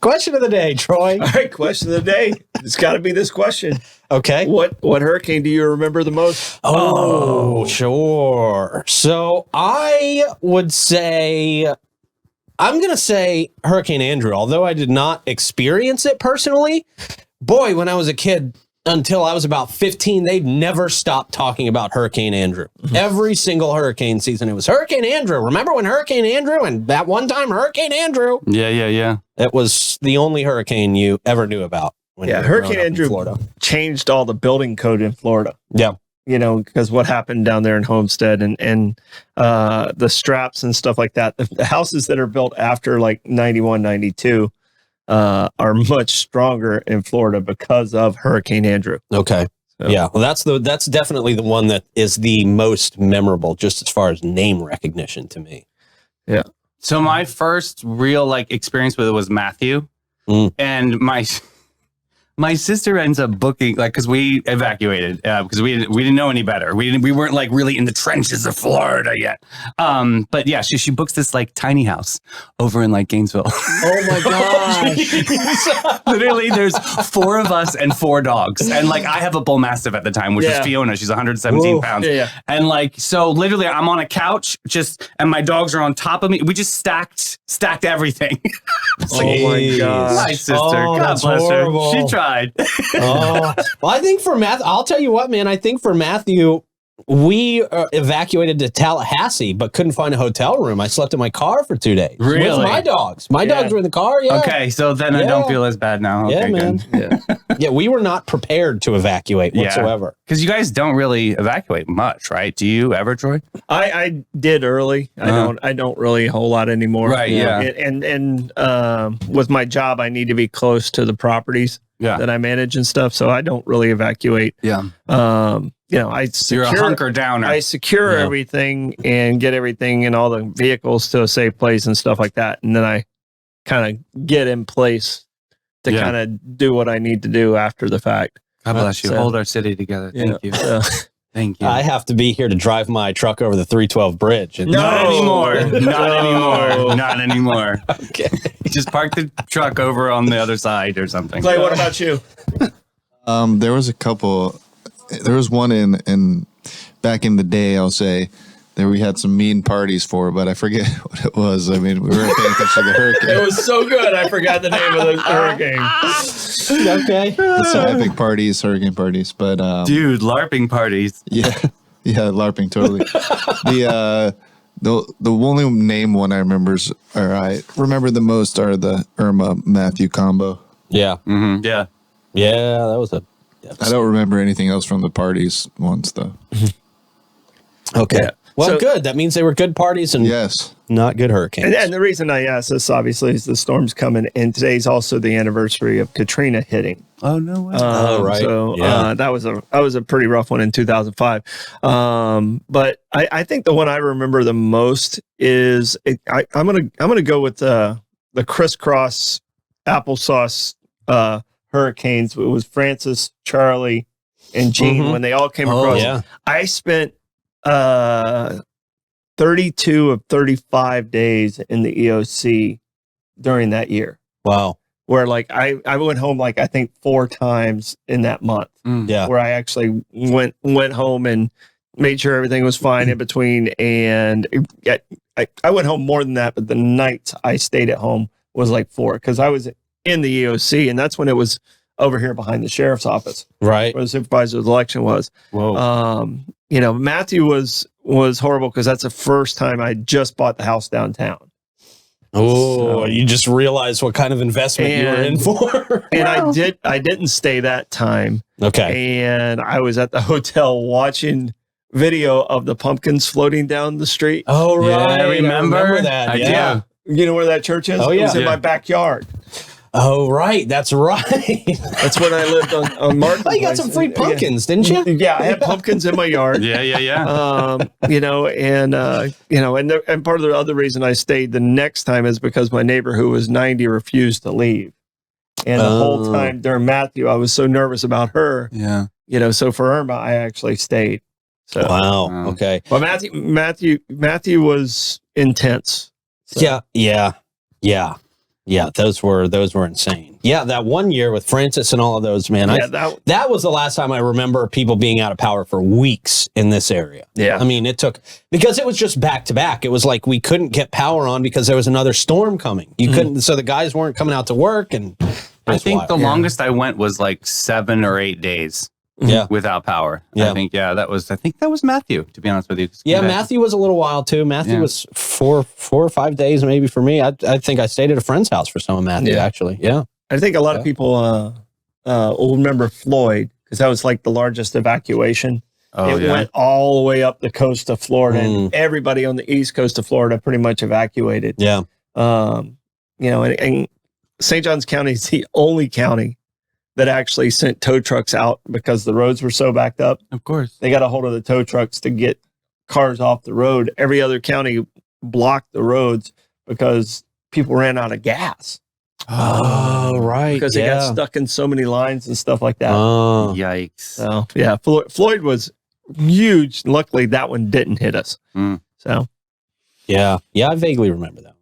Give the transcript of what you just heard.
Question of the day, Troy. All right, question of the day. It's got to be this question. Okay. What hurricane do you remember the most? Oh, sure. So I would say, I'm going to say Hurricane Andrew, although I did not experience it personally. Boy, when I was a kid, until I was about 15, they'd never stopped talking about Hurricane Andrew. Every single hurricane season, it was Hurricane Andrew. Remember when Hurricane Andrew and that one time Hurricane Andrew? Yeah. It was the only hurricane you ever knew about. When you were Hurricane growing up in Andrew Florida. changed all the building code in Florida. Yeah. Because what happened down there in Homestead and the straps and stuff like that. The houses that are built after like 91, 92 are much stronger in Florida because of Hurricane Andrew. Okay. So. Yeah. Well, that's definitely the one that is the most memorable, just as far as name recognition to me. Yeah. So my first real experience with it was Matthew, and my sister ends up booking because we evacuated because we didn't know any better. We weren't really in the trenches of Florida yet. But yeah, she books this tiny house over in Gainesville. Oh my gosh! Literally, there's 4 of us and 4 dogs, and I have a bull mastiff at the time, which is Fiona. She's 117 pounds, and so literally, I'm on a couch and my dogs are on top of me. We just stacked everything. Oh my gosh! My sister, God bless her. She tried. Well, I think for Matthew, I'll tell you what, man. I think for Matthew, we evacuated to Tallahassee, but couldn't find a hotel room. I slept in my car for 2 days. Really? With my dogs. My dogs were in the car. Yeah. Okay, so then I don't feel as bad now. Okay, yeah, man. Good. Yeah, we were not prepared to evacuate whatsoever. Because you guys don't really evacuate much, right? Do you ever, Troy? I did early. I don't really a whole lot anymore. Right. Yeah. And with my job, I need to be close to the properties that I manage and stuff. So I don't really evacuate. Yeah. You're a hunker downer. I secure everything and get everything and all the vehicles to a safe place and stuff like that. And then I kind of get in place to kind of do what I need to do after the fact. God bless you. Hold our city together. Thank you. Thank you. I have to be here to drive my truck over the 312 bridge. Not anymore. Not anymore. Okay. Just park the truck over on the other side or something. Clay, what about you? There was a couple. There was one in back in the day, I'll say, that we had some mean parties for, but I forget what it was. I mean, we weren't paying attention to the hurricane. It was so good. I forgot the name of the hurricane. Okay. Some epic parties, hurricane parties, but dude, LARPing parties. Yeah, LARPing totally. The only name one I remember the most are the Irma Matthew combo. Yeah. Mm-hmm. Yeah. Yeah, that was a. I don't remember anything else from the parties once though. Okay. Yeah. Well, good. That means they were good parties and not good hurricanes. And the reason I asked this, obviously, is the storm's coming, and today's also the anniversary of Katrina hitting. Oh no way! Right. So that was a pretty rough one in 2005. But I think the one I remember the most is I'm gonna go with the crisscross applesauce hurricanes. It was Francis, Charlie, and Gene when they all came across. Yeah. I spent 32 of 35 days in the EOC during that year. Wow. Where I went home I think 4 times in that month. Yeah. Where I actually went home and made sure everything was fine in between. And I went home more than that, but the nights I stayed at home was 4 because I was in the EOC, and that's when it was over here behind the sheriff's office, right, where the supervisor's election was. Whoa. Matthew was horrible because that's the first time I just bought the house downtown. Oh, you just realized what kind of investment you were in for. And I didn't stay that time. Okay. And I was at the hotel watching video of the pumpkins floating down the street. Oh, right. Yeah, I remember that. Yeah. You know where that church is? Oh, yeah. It was in my backyard. Oh, right. That's right. That's when I lived on Martin. Oh, you got some free pumpkins, didn't you? Yeah, I had pumpkins in my yard. Yeah. And part of the other reason I stayed the next time is because my neighbor who was 90 refused to leave. And the whole time during Matthew, I was so nervous about her. Yeah. So for Irma, I actually stayed. So Wow. Okay. Well, Matthew was intense. So. Yeah. Yeah, those were insane. Yeah, that one year with Francis and all of those, man. Yeah, that was the last time I remember people being out of power for weeks in this area. Yeah. I mean, because it was just back to back. It was like we couldn't get power on because there was another storm coming. You couldn't, so the guys weren't coming out to work. And I think the longest I went was like 7 or 8 days. Yeah. Without power. Yeah. I think that was Matthew, to be honest with you. Yeah, Matthew was a little while too. Matthew was 4 or 5 days maybe for me. I think I stayed at a friend's house for some of Matthew, actually. Yeah. I think a lot of people will remember Floyd because that was like the largest evacuation. It went all the way up the coast of Florida, and everybody on the east coast of Florida pretty much evacuated. Yeah. And St. Johns County is the only county that actually sent tow trucks out because the roads were so backed up. Of course. They got a hold of the tow trucks to get cars off the road. Every other county blocked the roads because people ran out of gas. Oh, right. Because they got stuck in so many lines and stuff like that. Oh. Yikes. So, yeah, Floyd was huge. Luckily, that one didn't hit us. Mm. So, yeah. Yeah, I vaguely remember that.